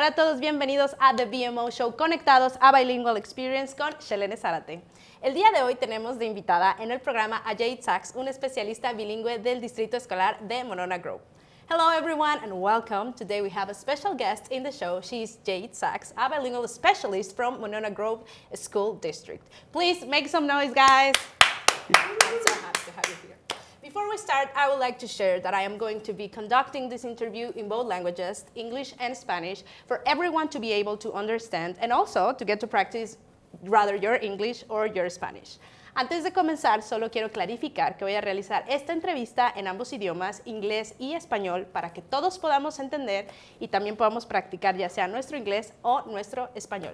Hola a todos, bienvenidos a The BMO Show, Conectados a Bilingual Experience con Jade Sachs. El día de hoy tenemos de invitada en el programa a Jade Sachs, una especialista bilingüe del Distrito Escolar de Monona Grove. Hello everyone and welcome. Today we have a special guest in the show. She's Jade Sachs, a bilingual specialist from Monona Grove School District. Please make some noise, guys. I'm so happy to have you here. Before we start, I would like to share that I am going to be conducting this interview in both languages, English and Spanish, for everyone to be able to understand and also to get to practice rather your English or your Spanish. Antes de comenzar, solo quiero clarificar que voy a realizar esta entrevista en ambos idiomas, inglés y español, para que todos podamos entender y también podamos practicar ya sea nuestro inglés o nuestro español.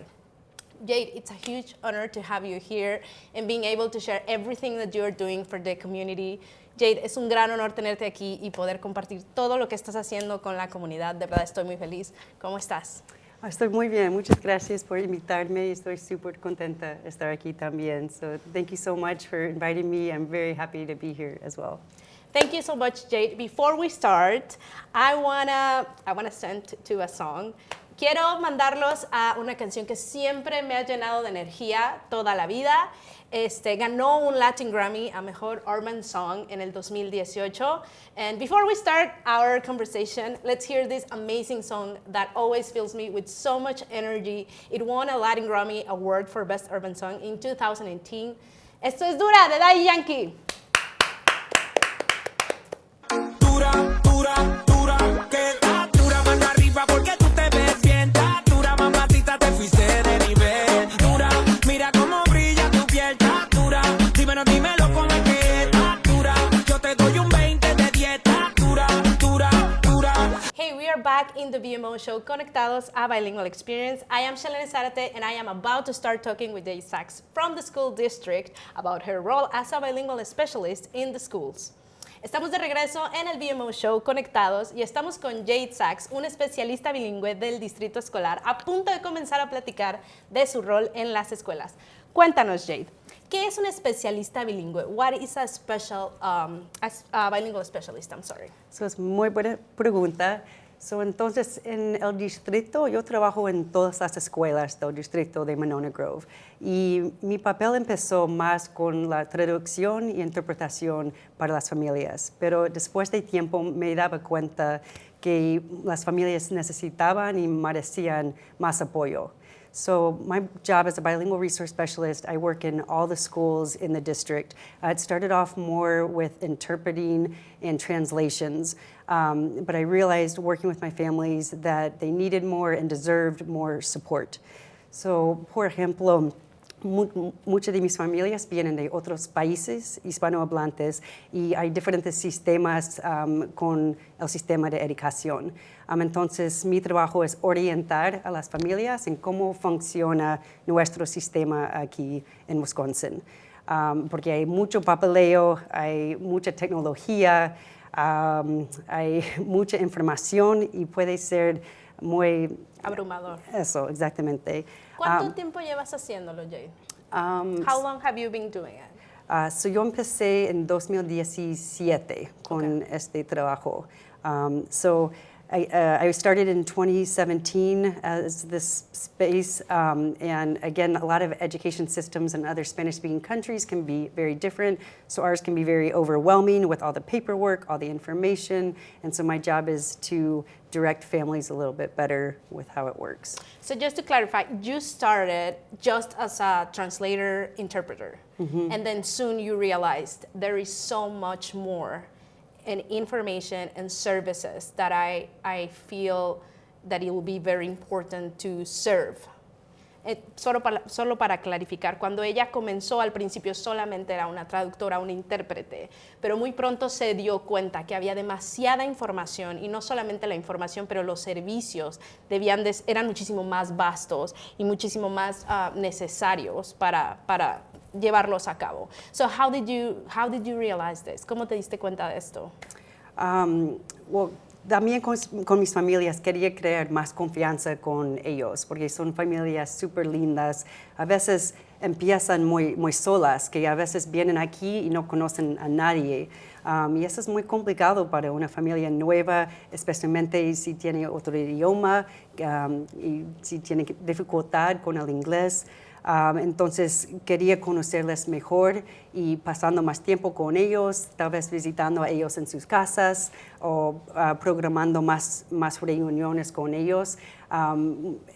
Jade, it's a huge honor to have you here and being able to share everything that you're doing for the community. Jade, es un gran honor tenerte aquí y poder compartir todo lo que estás haciendo con la comunidad. De verdad, estoy muy feliz. ¿Cómo estás? Estoy muy bien. Muchas gracias por invitarme. Estoy súper contenta de estar aquí también. So thank you so much for inviting me. I'm very happy to be here as well. Thank you so much, Jade. Before we start, I wanna send to a song. Quiero mandarlos a una canción que siempre me ha llenado de energía toda la vida. Ganó un Latin Grammy a Mejor Urban Song en el 2018. And before we start our conversation, let's hear this amazing song that always fills me with so much energy. It won a Latin Grammy Award for Best Urban Song in 2018. Esto es Dura, de Daddy Yankee. Dura, dura, dura, que está dura, mano arriba porque tú te ves bien. Está dura, mamacita, te fuiste de nivel. Dura, mira cómo brilla tu piel. Está dura, dímelo con el que está dura. Yo te doy un 20 de dieta. Dura, dura, dura. Hey, we are back in the BMO show, Conectados a Bilingual Experience. I am Jade Sachs and I am about to start talking with Jade Sachs from the school district about her role as a bilingual specialist in the schools. Estamos de regreso en el BMO Show Conectados y estamos con Jade Sachs, una especialista bilingüe del Distrito Escolar, a punto de comenzar a platicar de su rol en las escuelas. Cuéntanos, Jade, ¿qué es un especialista bilingüe? What is a bilingual specialist? I'm sorry. Eso es muy buena pregunta. Entonces, en el distrito, yo trabajo en todas las escuelas del distrito de Monona Grove. Y mi papel empezó más con la traducción y interpretación para las familias. Pero después de tiempo me daba cuenta que las familias necesitaban y merecían más apoyo. So my job as a bilingual resource specialist, I work in all the schools in the district. It started off more with interpreting and translations, but I realized working with my families that they needed more and deserved more support. So, por ejemplo, muchas de mis familias vienen de otros países hispanohablantes y hay diferentes sistemas con el sistema de educación. Entonces, mi trabajo es orientar a las familias en cómo funciona nuestro sistema aquí en Wisconsin. Porque hay mucho papeleo, hay mucha tecnología, hay mucha información y puede ser muy... Abrumador. Eso, exactamente. ¿Cuánto tiempo llevas haciéndolo, Jade? How long have you been doing it? Yo empecé en 2017 con este trabajo. I started in 2017 as this space, and again, a lot of education systems in other Spanish-speaking countries can be very different, so ours can be very overwhelming with all the paperwork, all the information, and so my job is to direct families a little bit better with how it works. So just to clarify, you started just as a translator, interpreter, and then soon you realized there is so much more and information and services that I feel that it will be very important to serve. Solo para clarificar, cuando ella comenzó al principio solamente era una traductora, una intérprete, pero muy pronto se dio cuenta que había demasiada información y no solamente la información, pero los servicios eran muchísimo más vastos y muchísimo más necesarios para llevarlos a cabo. So how did you realize this? ¿Cómo te diste cuenta de esto? Well, también con mis familias quería crear más confianza con ellos, porque son familias súper lindas. A veces empiezan muy solas, que a veces vienen aquí y no conocen a nadie. Y eso es muy complicado para una familia nueva, especialmente si tiene otro idioma y si tiene dificultad con el inglés. Entonces quería conocerles mejor y pasando más tiempo con ellos, tal vez visitando a ellos en sus casas o programando más reuniones con ellos.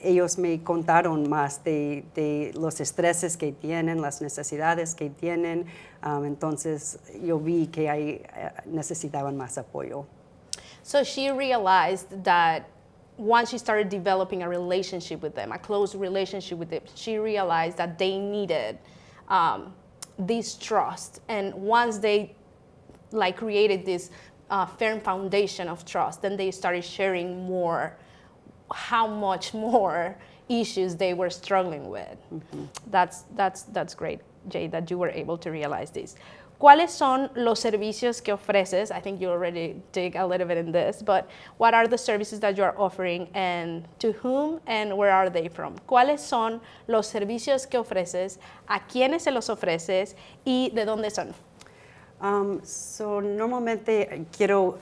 Ellos me contaron más de los estreses que tienen, las necesidades que tienen. Entonces yo vi que necesitaban más apoyo. So she realized that once she started developing a relationship with them, a close relationship with them, she realized that they needed this trust. And once they created this firm foundation of trust, then they started sharing more how much more issues they were struggling with. Mm-hmm. That's great, Jade, that you were able to realize this. ¿Cuáles son los servicios que ofreces? I think you already dig a little bit in this, but what are the services that you are offering and to whom and where are they from? ¿Cuáles son los servicios que ofreces? ¿A quiénes se los ofreces? ¿Y de dónde son? Normalmente quiero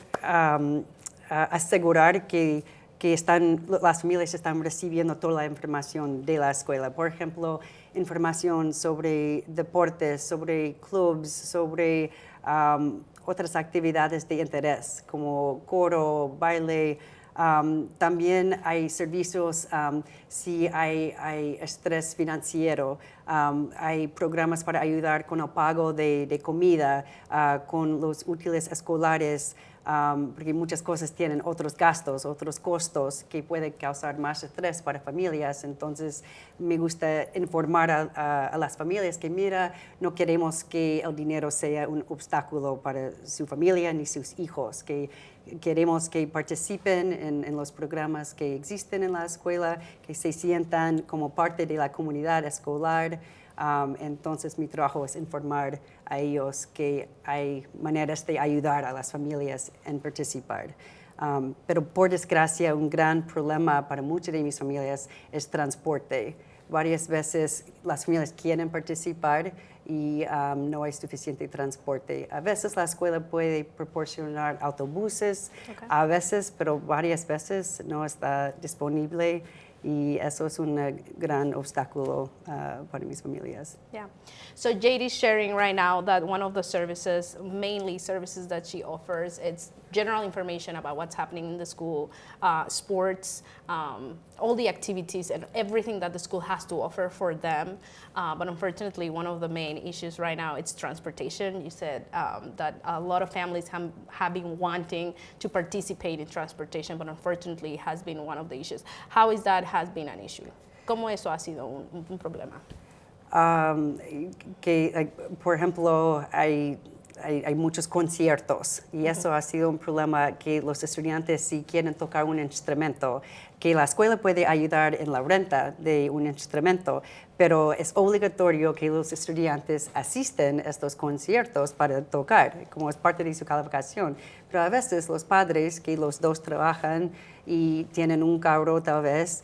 asegurar que las familias están recibiendo toda la información de la escuela. Por ejemplo, información sobre deportes, sobre clubs, sobre otras actividades de interés como coro, baile. También hay servicios si hay estrés financiero. Hay programas para ayudar con el pago de comida, con los útiles escolares, porque muchas cosas tienen otros gastos, otros costos que pueden causar más estrés para familias. Entonces, me gusta informar a las familias que, mira, no queremos que el dinero sea un obstáculo para su familia ni sus hijos, que queremos que participen en los programas que existen en la escuela, que se sientan como parte de la comunidad escolar. Entonces, mi trabajo es informar a ellos que hay maneras de ayudar a las familias en participar. Pero por desgracia, un gran problema para muchas de mis familias es transporte. Varias veces las familias quieren participar y no hay suficiente transporte. A veces la escuela puede proporcionar autobuses, okay, a veces, pero varias veces no está disponible. Y eso es un gran obstáculo para mis familias. Yeah. So Jade is sharing right now that one of the services, mainly services that she offers, it's general information about what's happening in the school, sports, all the activities and everything that the school has to offer for them. But unfortunately, one of the main issues right now is transportation. You said that a lot of families have been wanting to participate in transportation, but unfortunately it has been one of the issues. How is that has been an issue? ¿Cómo eso ha sido un problema? Por ejemplo, hay muchos conciertos y eso ha sido un problema que los estudiantes si quieren tocar un instrumento, que la escuela puede ayudar en la renta de un instrumento, pero es obligatorio que los estudiantes asisten a estos conciertos para tocar, como es parte de su calificación. Pero a veces los padres que los dos trabajan y tienen un carro tal vez,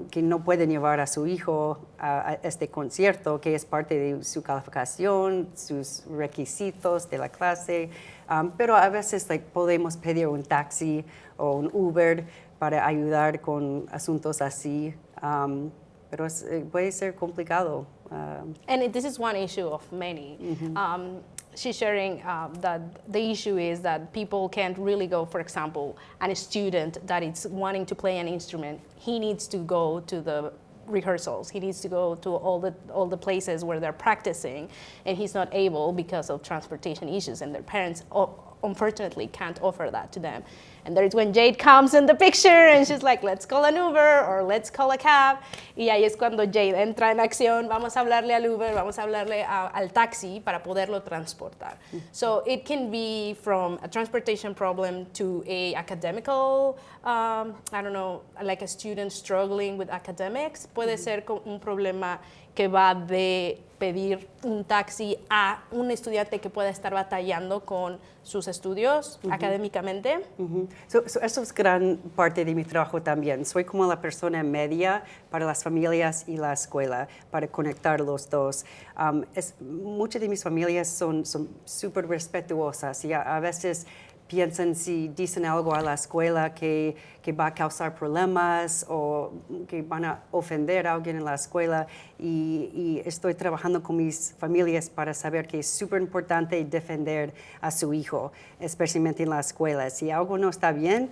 que no pueden llevar a su hijo a este concierto, que es parte de su calificación, sus requisitos de la clase, pero a veces podemos pedir un taxi o un Uber para ayudar con asuntos así, pero puede ser complicado. And this is one issue of many. Mm-hmm. She's sharing that the issue is that people can't really go, for example, and a student that is wanting to play an instrument, he needs to go to the rehearsals, he needs to go to all the places where they're practicing, and he's not able because of transportation issues, and their parents unfortunately can't offer that to them. And there's when Jade comes in the picture and she's like, let's call an Uber or let's call a cab. Y ahí es cuando Jade entra en acción, vamos a hablarle al Uber, vamos a hablarle al taxi para poderlo transportar. So it can be from a transportation problem to a academical, I don't know, like a student struggling with academics. Puede ser un problema que va de pedir un taxi a un estudiante que pueda estar batallando con sus estudios académicamente. Eso es gran parte de mi trabajo también. Soy como la persona media para las familias y la escuela, para conectar los dos. Muchas de mis familias son súper respetuosas y a veces piensan si dicen algo a la escuela que va a causar problemas o que van a ofender a alguien en la escuela. Y estoy trabajando con mis familias para saber que es súper importante defender a su hijo, especialmente en la escuela. Si algo no está bien,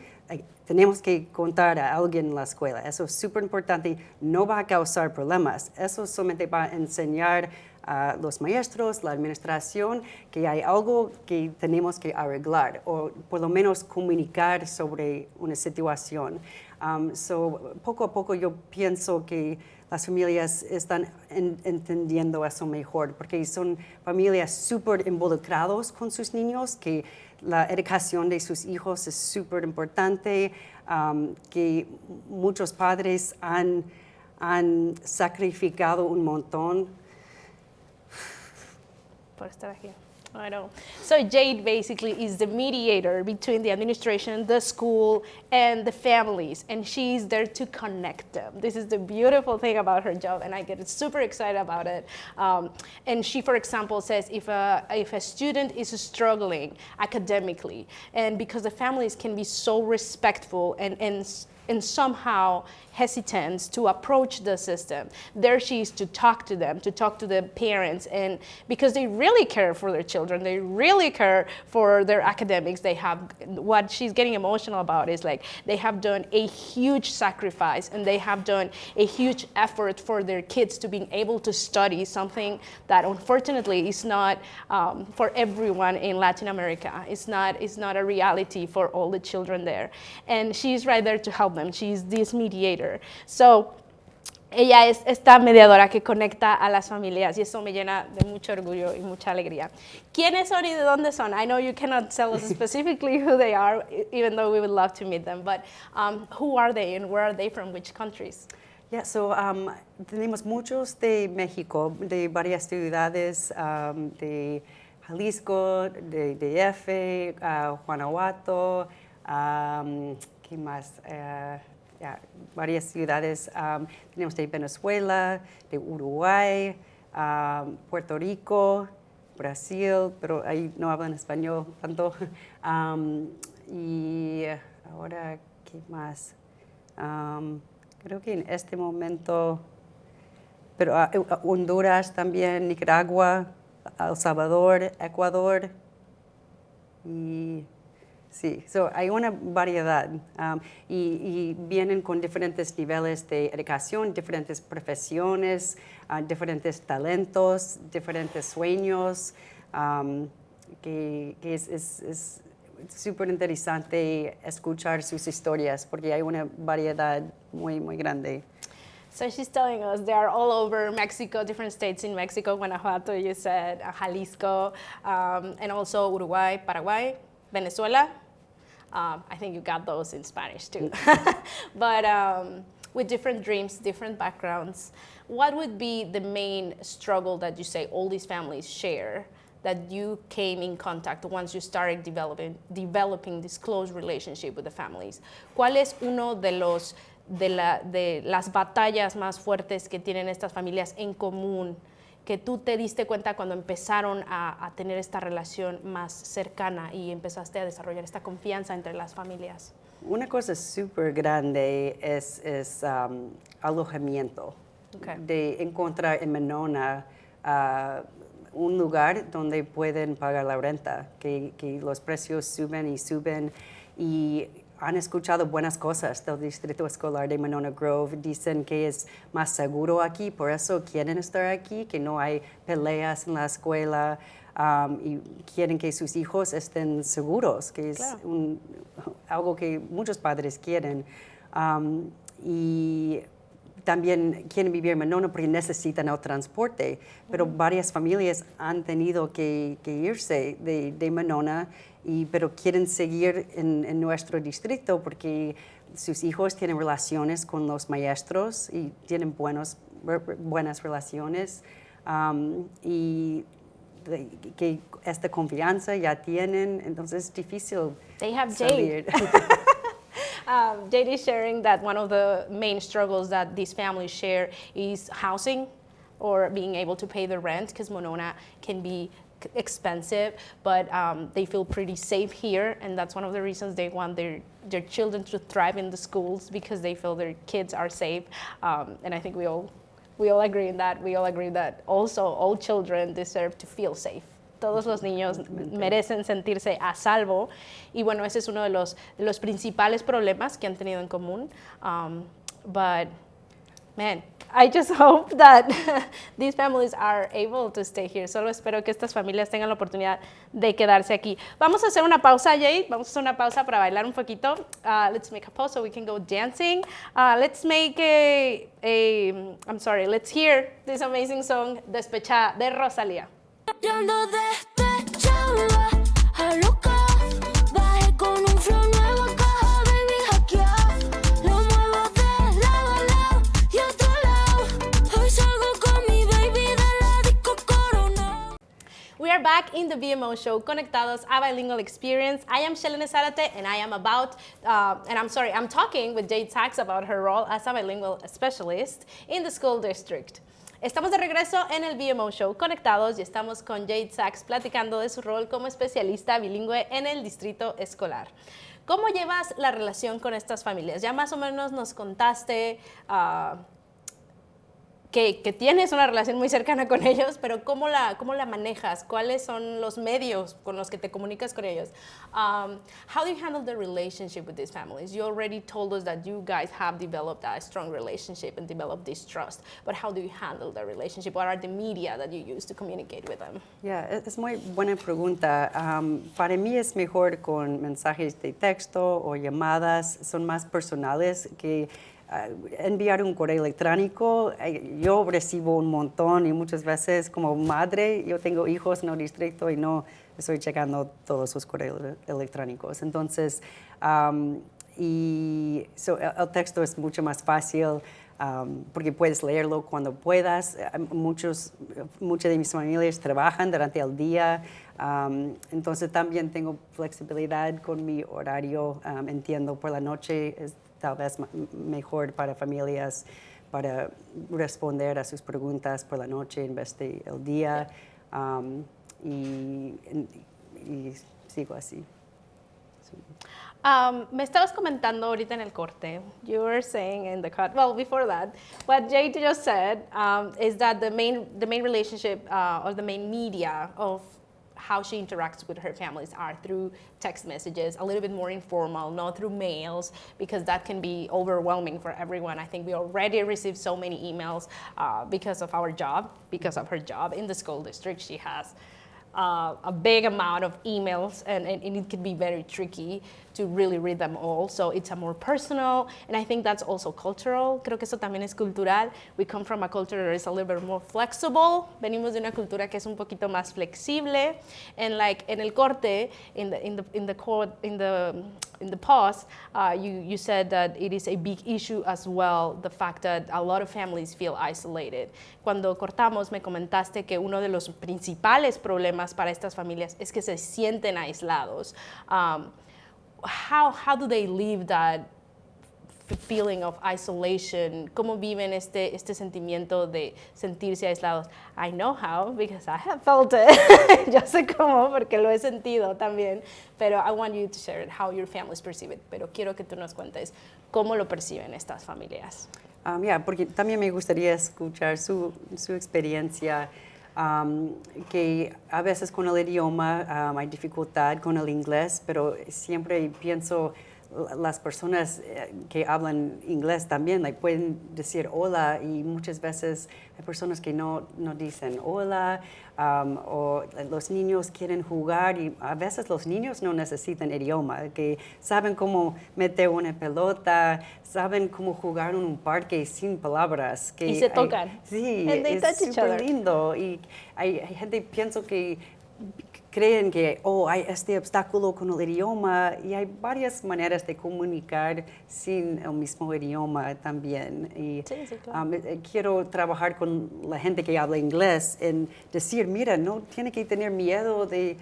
tenemos que contar a alguien en la escuela. Eso es súper importante. No va a causar problemas. Eso solamente va a enseñar a los maestros, la administración, que hay algo que tenemos que arreglar o por lo menos comunicar sobre una situación. Poco a poco yo pienso que las familias están entendiendo eso mejor, porque son familias súper involucrados con sus niños, que la educación de sus hijos es súper importante, que muchos padres han sacrificado un montón por estar aquí. I know. So Jade basically is the mediator between the administration, the school, and the families, and she's there to connect them. This is the beautiful thing about her job, and I get super excited about it. And she, for example, says if a student is struggling academically, and because the families can be so respectful and somehow hesitant to approach the system, there she is to talk to them, to talk to the parents, and because they really care for their children, they really care for their academics. They have, what she's getting emotional about is like they have done a huge sacrifice and they have done a huge effort for their kids to being able to study something that unfortunately is not for everyone in Latin America. It's not a reality for all the children there. And she's right there to help them. She's this mediator. So, ella es esta mediadora que conecta a las familias y eso me llena de mucho orgullo y mucha alegría. ¿Quiénes son y de dónde son? I know you cannot tell us specifically who they are, even though we would love to meet them, but who are they and where are they from, which countries? Yeah, so tenemos muchos de México, de varias ciudades, de Jalisco, de DF, Guanajuato, ¿qué más? Varias ciudades. Tenemos de Venezuela, de Uruguay, Puerto Rico, Brasil, pero ahí no hablan español tanto. Y ahora, ¿qué más? Creo que en este momento, pero Honduras también, Nicaragua, El Salvador, Ecuador y sí, hay una variedad y vienen con diferentes niveles de educación, diferentes profesiones, diferentes talentos, diferentes sueños, que es súper interesante escuchar sus historias porque hay una variedad muy, muy grande. So she's telling us they are all over Mexico, different states in Mexico, Guanajuato, you said, Jalisco, and also Uruguay, Paraguay, Venezuela. I think you got those in Spanish too. But with different dreams, different backgrounds, what would be the main struggle that you say all these families share that you came in contact once you started developing this close relationship with the families? ¿Cuál es uno de las batallas más fuertes que tienen estas familias en común que tú te diste cuenta cuando empezaron a tener esta relación más cercana y empezaste a desarrollar esta confianza entre las familias? Una cosa súper grande es alojamiento. Okay. De encontrar en Monona un lugar donde pueden pagar la renta, que los precios suben y han escuchado buenas cosas del distrito escolar de Monona Grove. Dicen que es más seguro aquí, por eso quieren estar aquí, que no hay peleas en la escuela y quieren que sus hijos estén seguros, que es algo que muchos padres quieren. Y también quieren vivir en Monona porque necesitan el transporte, pero varias familias han tenido que irse de Monona pero quieren seguir en nuestro distrito porque sus hijos tienen relaciones con los maestros y tienen buenas relaciones y que esta confianza ya tienen, entonces es difícil They have salir. Jade is sharing that one of the main struggles that these families share is housing or being able to pay the rent, because Monona can be expensive, but they feel pretty safe here, and that's one of the reasons they want their children to thrive in the schools, because they feel their kids are safe. And I think we all agree in that. We all agree that also all children deserve to feel safe. Todos los niños merecen sentirse a salvo, y bueno, ese es uno de los principales problemas que han tenido en común. But man, I just hope that these families are able to stay here. Solo espero que estas familias tengan la oportunidad de quedarse aquí. Vamos a hacer una pausa, Jade. Vamos a hacer una pausa para bailar un poquito. Let's make a pause so we can go dancing. Let's hear this amazing song, Despechada, de Rosalía. Yo ando despechada, a loca, bajé con un flow nuevo, caja, baby, hackeada. Lo muevo de lado a lado y otro lado. Hoy salgo con mi baby de la disco Corona. We are back in the BMO show, Conectados, a bilingual experience. I am Shelene Zarate, and I'm talking with Jade Sachs about her role as a bilingual specialist in the school district. Estamos de regreso en el BMO Show Conectados y estamos con Jade Sachs platicando de su rol como especialista bilingüe en el distrito escolar. ¿Cómo llevas la relación con estas familias? Ya más o menos nos contaste que tienes una relación muy cercana con ellos, pero ¿cómo la manejas? ¿Cuáles son los medios con los que te comunicas con ellos? How do you handle the relationship with these families? You already told us that you guys have developed a strong relationship and developed this trust, but how do you handle the relationship? What are the media that you use to communicate with them? Yeah, es muy buena pregunta. Para mí es mejor con mensajes de texto o llamadas, son más personales que enviar un correo electrónico. Yo recibo un montón y muchas veces como madre, yo tengo hijos en el distrito y no estoy checando todos los correos electrónicos. Entonces, el texto es mucho más fácil porque puedes leerlo cuando puedas. Muchas de mis familias trabajan durante el día, entonces también tengo flexibilidad con mi horario. Entiendo por la noche es tal vez mejor para familias para responder a sus preguntas por la noche en vez de el día, y sigo así. Me estabas comentando ahorita en el corte, you were saying in the cut, well, before that, what Jade just said is that the main relationship or the main media of how she interacts with her families are through text messages, a little bit more informal, not through mails, because that can be overwhelming for everyone. I think we already receive so many emails because of her job in the school district. She has a big amount of emails, and it can be very tricky to really read them all. So it's a more personal, and I think that's also cultural. Creo que eso también es cultural. We come from a culture that is a little bit more flexible. Venimos de una cultura que es un poquito más flexible. And like en el corte, in the pause, you said that it is a big issue as well, the fact that a lot of families feel isolated. Cuando cortamos, me comentaste que uno de los principales problemas para estas familias es que se sienten aislados. How do they live that feeling of isolation? ¿Cómo viven este sentimiento de sentirse aislados? I know how, because I have felt it. Yo sé cómo, porque lo he sentido también. Pero I want you to share it, how your families perceive it. Pero quiero que tú nos cuentes cómo lo perciben estas familias. Porque también me gustaría escuchar su experiencia. Que a veces con el idioma hay dificultad con el inglés, pero siempre pienso las personas que hablan inglés también pueden decir hola, y muchas veces hay personas que no dicen hola, o los niños quieren jugar y a veces los niños no necesitan idioma, que saben cómo meter una pelota, saben cómo jugar en un parque sin palabras. Y se tocan. Sí, es súper lindo, y hay gente piensa que creen que, hay este obstáculo con el idioma y hay varias maneras de comunicar sin el mismo idioma también. Y Sí, claro. quiero trabajar con la gente que habla inglés en decir, mira, no tiene que tener miedo de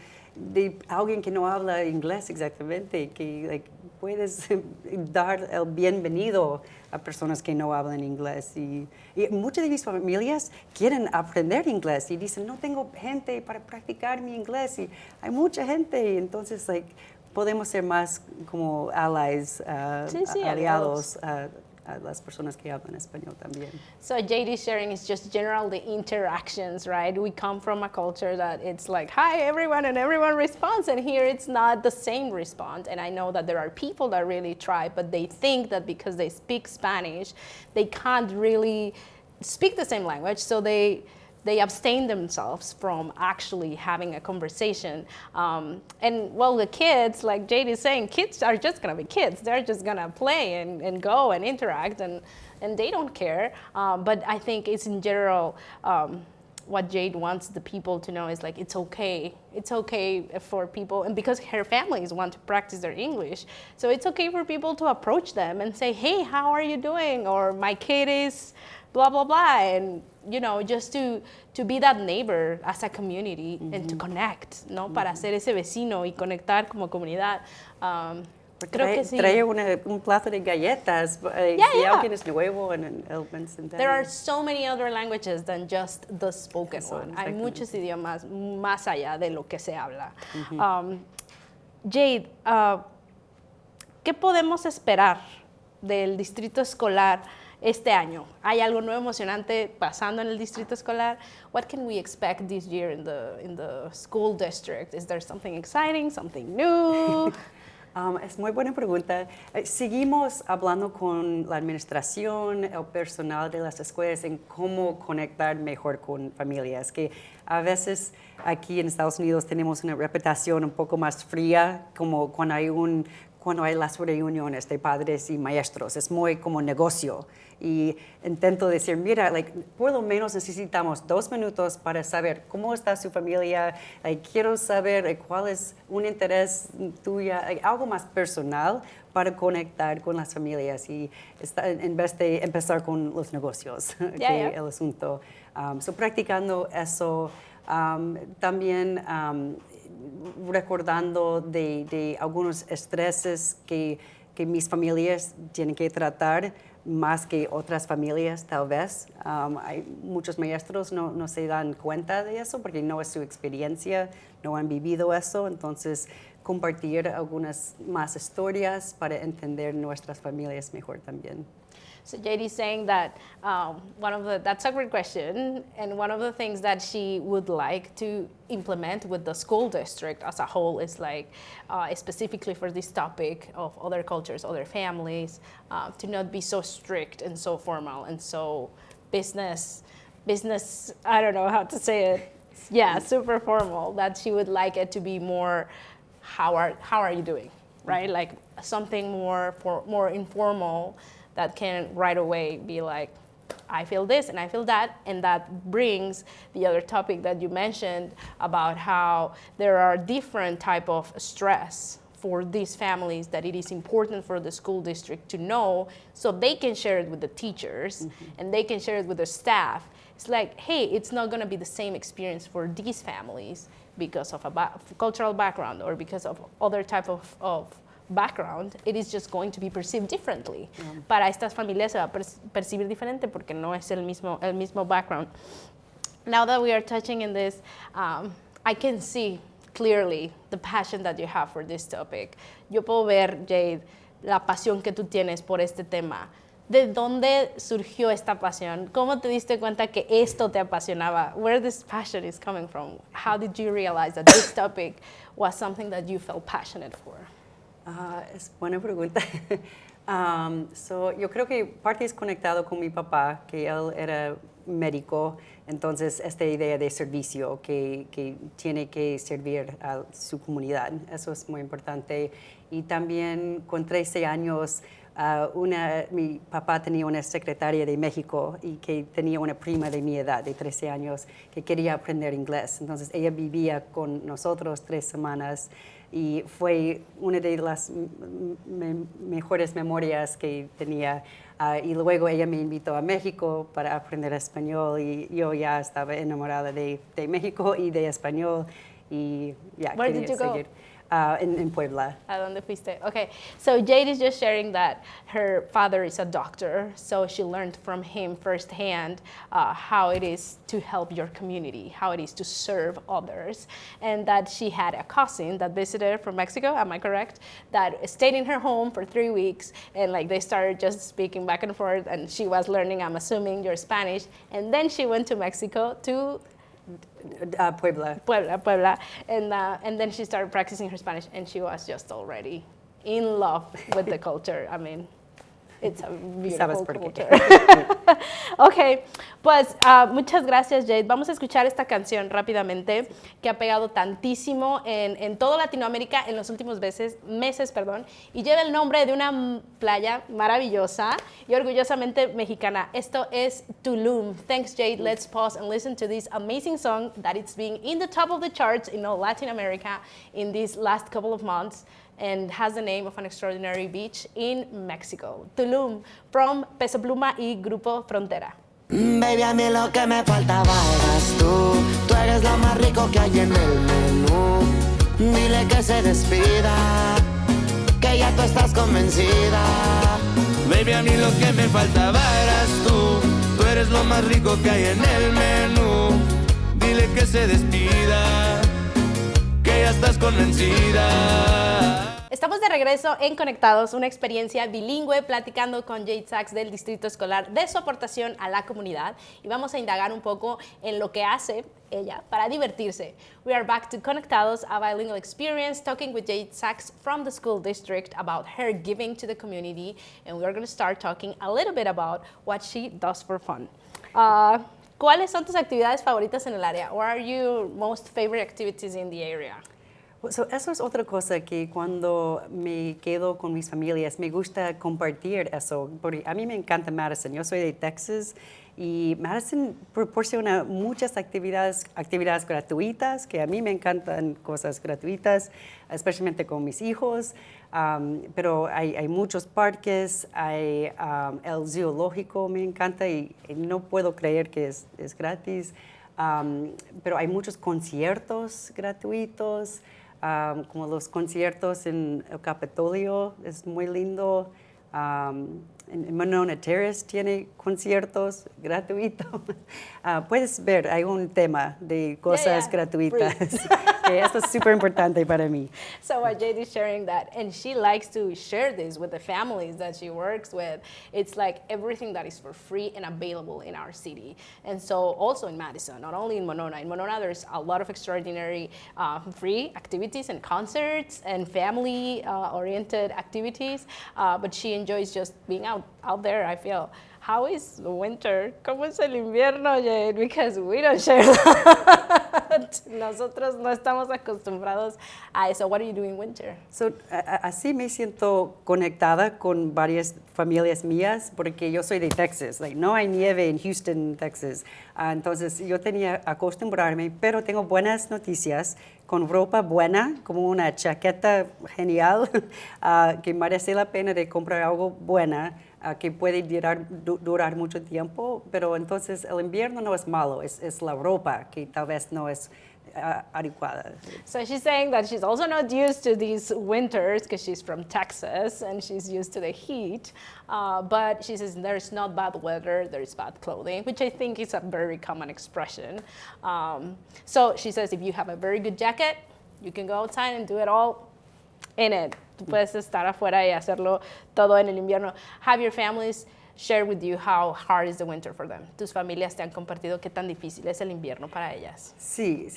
alguien que no habla inglés exactamente, que puedes dar el bienvenido a personas que no hablan inglés. Y muchas de mis familias quieren aprender inglés y dicen, no tengo gente para practicar mi inglés. Y hay mucha gente, y entonces podemos ser más como allies, aliados a las personas que hablan español también. So JD's sharing is just general the interactions, right? We come from a culture that it's like, hi everyone, and everyone responds, and here it's not the same response. And I know that there are people that really try, but they think that because they speak Spanish, they can't really speak the same language, so they abstain themselves from actually having a conversation. And well, the kids, like Jade is saying, kids are just gonna be kids. They're just gonna play and go and interact, and they don't care. But I think it's in general, what Jade wants the people to know is like, it's okay. It's okay for people, and because her families want to practice their English, so it's okay for people to approach them and say, hey, how are you doing? Or my kid is blah, blah, blah. And, just to be that neighbor as a community and to connect, ¿no? Para ser ese vecino y conectar como comunidad. Creo que sí. Trae un plato de galletas. Si alguien es nuevo en el vecindario. There are so many other languages than just the spoken one. Hay muchos idiomas más allá de lo que se habla. Jade, ¿qué podemos esperar del distrito escolar este año? ¿Hay algo nuevo emocionante pasando en el distrito escolar? What can we expect this year in the school district? Is there something exciting, something new? Es muy buena pregunta. Seguimos hablando con la administración, el personal de las escuelas en cómo conectar mejor con familias, que a veces aquí en Estados Unidos tenemos una reputación un poco más fría, como cuando hay las reuniones de padres y maestros. Es muy como negocio. Y intento decir, mira, por lo menos necesitamos 2 minutos para saber cómo está su familia. Quiero saber cuál es un interés tuya, algo más personal para conectar con las familias y en vez de empezar con los negocios, el asunto. Practicando eso, también recordando de algunos estreses que mis familias tienen que tratar más que otras familias, tal vez. Hay muchos maestros no se dan cuenta de eso porque no es su experiencia, no han vivido eso. Entonces, compartir algunas más historias para entender nuestras familias mejor también. So JD is saying that that's a great question, and one of the things that she would like to implement with the school district as a whole is specifically for this topic of other cultures, other families, to not be so strict and so formal and so business, I don't know how to say it, super formal, that she would like it to be more, how are you doing, right? Like something more informal, that can right away be like, I feel this and I feel that, and that brings the other topic that you mentioned about how there are different type of stress for these families that it is important for the school district to know so they can share it with the teachers and they can share it with the staff. It's like, hey, it's not going to be the same experience for these families because of a cultural background or because of other type of background, it is just going to be perceived differently. Para estas familias se va a percibir diferente porque no es el mismo background. Now that we are touching in this, I can see clearly the passion that you have for this topic. Yo puedo ver, Jade, la pasión que tú tienes por este tema. ¿De dónde surgió esta pasión? ¿Cómo te diste cuenta que esto te apasionaba? Where this passion is coming from? How did you realize that this topic was something that you felt passionate for? Es buena pregunta. Yo creo que parte es conectado con mi papá, que él era médico, entonces esta idea de servicio que tiene que servir a su comunidad, eso es muy importante. Y también con 13 años Mi papá tenía una secretaria de México y que tenía una prima de mi edad, de 13 años, que quería aprender inglés. Entonces ella vivía con nosotros 3 semanas y fue una de las mejores memorias que tenía. Y luego ella me invitó a México para aprender español y yo ya estaba enamorada de México y de español y ya Where quería did you go? seguir. En Puebla. ¿A dónde fuiste? Okay, so Jade is just sharing that her father is a doctor, so she learned from him firsthand how it is to help your community, how it is to serve others, and that she had a cousin that visited from Mexico, am I correct? That stayed in her home for 3 weeks, and like they started just speaking back and forth, and she was learning, I'm assuming, your Spanish, and then she went to Mexico to Puebla. and then she started practicing her Spanish, and she was just already in love with the culture. I mean, it's a beautiful culture. Ok, pues muchas gracias, Jade. Vamos a escuchar esta canción rápidamente que ha pegado tantísimo en toda Latinoamérica en los últimos meses, y lleva el nombre de una playa maravillosa y orgullosamente mexicana. Esto es Tulum. Thanks, Jade. Let's pause and listen to this amazing song that it's been in the top of the charts in all Latin America in these last couple of months, and has the name of an extraordinary beach in Mexico. Tulum, from Peso Pluma y Grupo Frontera. Baby, a mí lo que me faltaba eras tú. Tú eres lo más rico que hay en el menú. Dile que se despida, que ya tú estás convencida. Baby, a mí lo que me faltaba eras tú. Tú eres lo más rico que hay en el menú. Dile que se despida, que ya estás convencida. Estamos de regreso en Conectados, una experiencia bilingüe platicando con Jade Sachs del Distrito Escolar de su aportación a la comunidad, y vamos a indagar un poco en lo que hace ella para divertirse. We are back to Conectados, a bilingual experience, talking with Jade Sachs from the school district about her giving to the community, and we're going to start talking a little bit about what she does for fun. ¿Cuáles son tus actividades favoritas en el área? What are your most favorite activities in the area? So, eso es otra cosa que cuando me quedo con mis familias me gusta compartir eso, porque a mí me encanta Madison. Yo soy de Texas y Madison proporciona muchas actividades gratuitas, que a mí me encantan cosas gratuitas, especialmente con mis hijos, pero hay muchos parques, hay el zoológico me encanta y no puedo creer que es gratis, pero hay muchos conciertos gratuitos. Como los conciertos en el Capitolio, es muy lindo. En Monona Terrace tiene conciertos gratuitos. Puedes ver, hay un tema de cosas gratuitas. Que esto es súper importante para mí. So Jade is sharing that, and she likes to share this with the families that she works with. It's like everything that is for free and available in our city. And so also in Madison, not only in Monona. In Monona, there's a lot of extraordinary free activities and concerts and family-oriented activities, but she enjoys just being out there, I feel. How is the winter? ¿Cómo es el invierno, Jade? Because we don't share that. Nosotros no estamos acostumbrados a eso. What do you do in winter? So, así me siento conectada con varias familias mías, porque yo soy de Texas. No hay nieve en Houston, Texas. Entonces, yo tenía que acostumbrarme, pero tengo buenas noticias. Con ropa buena, como una chaqueta genial, que merece la pena de comprar algo buena, que puede durar mucho tiempo, pero entonces el invierno no es malo, es la ropa que tal vez no es adecuada. So she's saying that she's also not used to these winters because she's from Texas and she's used to the heat, but she says there's not bad weather, there's bad clothing, which I think is a very common expression. So she says if you have a very good jacket, you can go outside and do it all in it. Tú puedes estar afuera y hacerlo todo en el invierno. Have your families share with you how hard is the winter for them. Tus familias te han compartido qué tan difícil es el invierno para ellas. Sí,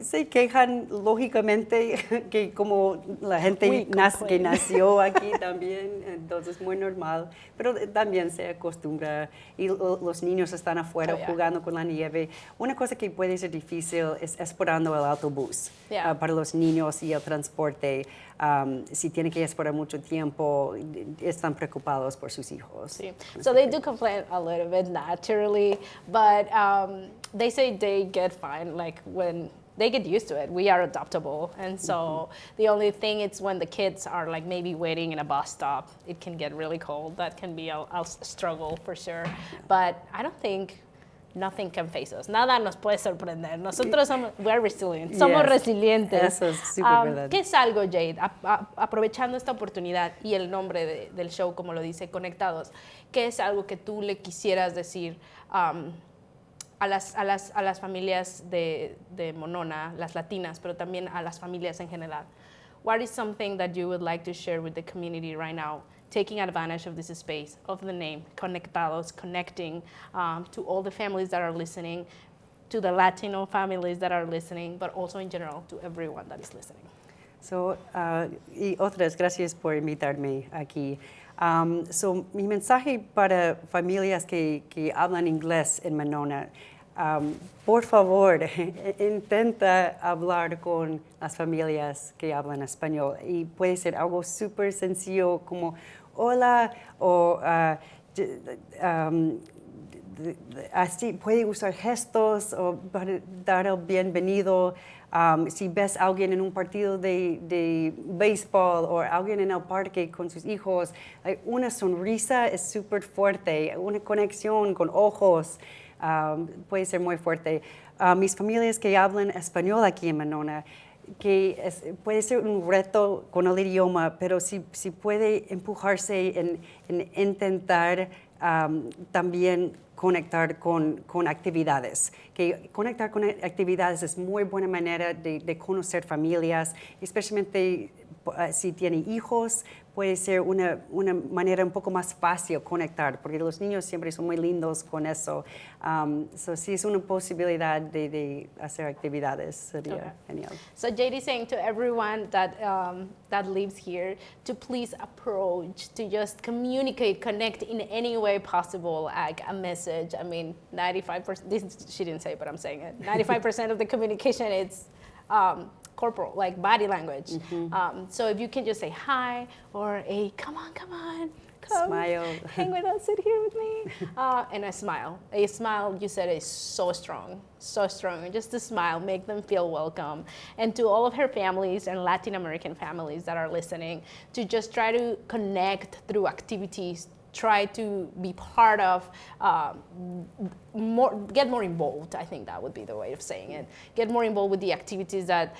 se quejan lógicamente que como la gente que nació aquí también, entonces es muy normal, pero también se acostumbra y los niños están afuera jugando con la nieve. Una cosa que puede ser difícil es esperando el autobús para los niños y el transporte. Si tienen que esperar mucho tiempo, están preocupados por sus hijos. Sí. So they do complain a little bit naturally, but they say they get fine, like when they get used to it. We are adaptable, and so the only thing is when the kids are like maybe waiting in a bus stop, it can get really cold. That can be a struggle for sure, but I don't think nothing can face us. Nada nos puede sorprender. Nosotros somos, we're resilient. Somos resilientes. Eso es súper verdad. ¿Qué es algo, Jade? Aprovechando esta oportunidad y el nombre del show, como lo dice, Conectados, ¿qué es algo que tú le quisieras decir a las familias de Monona, las latinas, pero también a las familias en general? What is something that you would like to share with the community right now, taking advantage of this space, of the name, Conectados, connecting to all the families that are listening, to the Latino families that are listening, but also in general to everyone that is listening? So, y otras, gracias por invitarme aquí. Mi mensaje para familias que hablan inglés en Monona, por favor, intenta hablar con las familias que hablan español. Y puede ser algo súper sencillo como hola o así puede usar gestos o para dar el bienvenido. Si ves a alguien en un partido de béisbol o alguien en el parque con sus hijos, una sonrisa es súper fuerte, una conexión con ojos puede ser muy fuerte. Mis familias que hablan español aquí en Monona, puede ser un reto con el idioma, pero si puede empujarse en intentar también conectar con actividades. Que conectar con actividades es muy buena manera de conocer familias, especialmente si tiene hijos, puede ser una manera un poco más fácil conectar, porque los niños siempre son muy lindos con eso. Sí es una posibilidad de hacer actividades, sería genial. So Jade is saying to everyone that lives here to please approach, to just communicate, connect in any way possible, like a message. I mean, 95%, this she didn't say, but I'm saying it. 95% of the communication is corporal, like body language. So if you can just say hi or a come on, come, smile, hang with us, sit here with me, and a smile. A smile, you said, is so strong, so strong. And just a smile, make them feel welcome. And to all of her families and Latin American families that are listening, to just try to connect through activities, try to be part of, get more involved. I think that would be the way of saying it. Get more involved with the activities that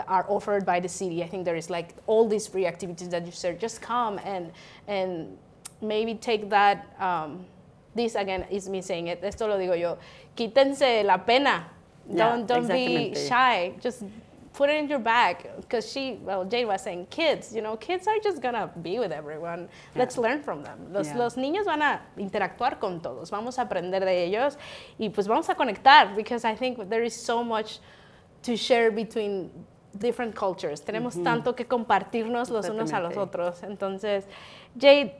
are offered by the city. I think there is like all these free activities that you said. Just come and maybe take that. This again is me saying it. Esto lo digo yo. Quítense la pena. Don't be shy. Just put it in your bag, because Jade was saying kids are just gonna be with everyone. Let's learn from them. Los niños van a interactuar con todos. Vamos a aprender de ellos y pues vamos a conectar, because I think there is so much to share between different cultures. Tenemos tanto que compartirnos los unos a los otros. Entonces, Jade,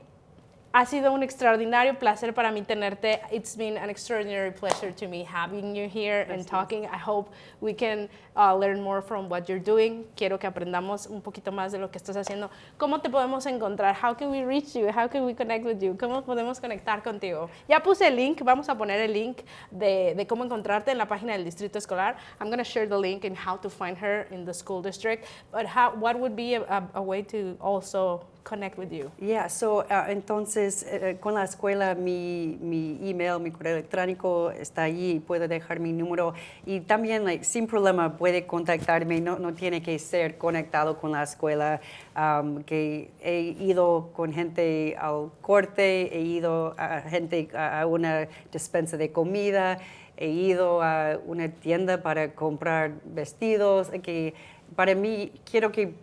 ha sido un extraordinario placer para mí tenerte. It's been an extraordinary pleasure to me having you here and talking. I hope we can learn more from what you're doing. Quiero que aprendamos un poquito más de lo que estás haciendo. ¿Cómo te podemos encontrar? How can we reach you? How can we connect with you? ¿Cómo podemos conectar contigo? Ya puse el link. Vamos a poner el link de cómo encontrarte en la página del Distrito Escolar. I'm going to share the link in how to find her in the school district. But what would be a way to also connect with you? Yeah, so entonces con la escuela mi email, mi correo electrónico está allí, puedo dejar mi número y también sin problema puede contactarme, no tiene que ser conectado con la escuela, que he ido con gente al corte, he ido a una despensa de comida, he ido a una tienda para comprar vestidos, que para mí quiero que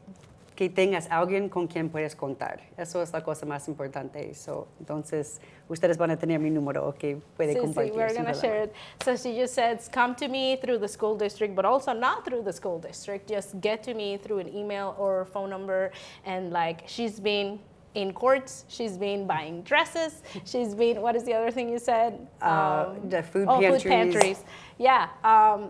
que tengas alguien con quien puedes contar. Eso es la cosa más importante. Entonces, ustedes van a tener mi número que puede compartir. Sí, we're going to share it. So she just said, come to me through the school district, but also not through the school district. Just get to me through an email or phone number. And like, she's been in courts, she's been buying dresses, she's been, what is the other thing you said? The food Food pantries. pantries. Yeah,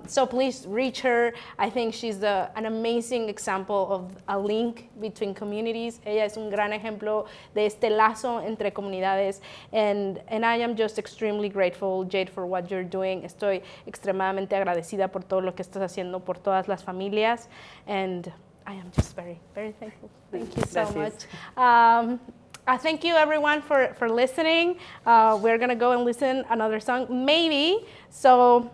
so please reach her. I think she's an amazing example of a link between communities. Ella es un gran ejemplo de este lazo entre comunidades. And I am just extremely grateful, Jade, for what you're doing. Estoy extremadamente agradecida por todo lo que estás haciendo por todas las familias. And I am just very, very thankful. Thank you so much. I thank you everyone for listening. We're gonna go and listen another song, maybe. So,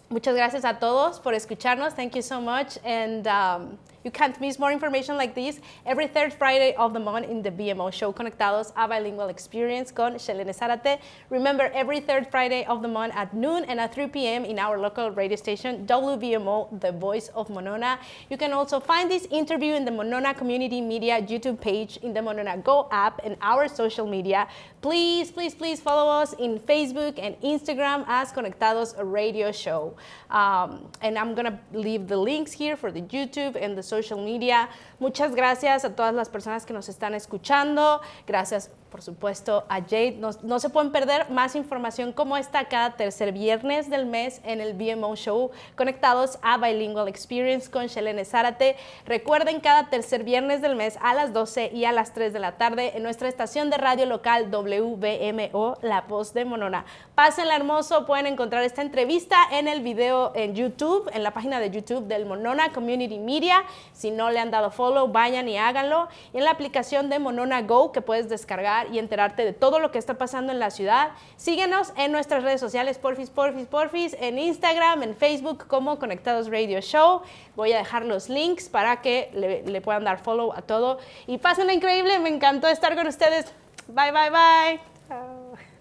muchas gracias a todos por escucharnos. Thank you so much. And you can't miss more information like this every third Friday of the month in the BMO show Conectados, a bilingual experience con Shelene Zárate. Remember, every third Friday of the month at noon and at 3 p.m. in our local radio station, WBMO, the voice of Monona. You can also find this interview in the Monona Community Media YouTube page, in the Monona Go app, and our social media. Please, please, please follow us in Facebook and Instagram as Conectados Radio Show. And I'm going to leave the links here for the YouTube and the social media. Muchas gracias a todas las personas que nos están escuchando. Gracias, por supuesto, a Jade. No se pueden perder más información como esta cada tercer viernes del mes en el BMO Show, Conectados a Bilingual Experience con Shelene Zárate. Recuerden, cada tercer viernes del mes a las 12 y a las 3 de la tarde en nuestra estación de radio local WBMO, La Voz de Monona. Pásenla hermoso, pueden encontrar esta entrevista en el video en YouTube, en la página de YouTube del Monona Community Media. Si no le han dado follow, vayan y háganlo. Y en la aplicación de Monona Go, que puedes descargar y enterarte de todo lo que está pasando en la ciudad. Síguenos en nuestras redes sociales, porfis, en Instagram, en Facebook como Conectados Radio Show. Voy a dejar los links para que le puedan dar follow a todo. Y pásenla increíble, me encantó estar con ustedes. Bye, bye, bye. Chao.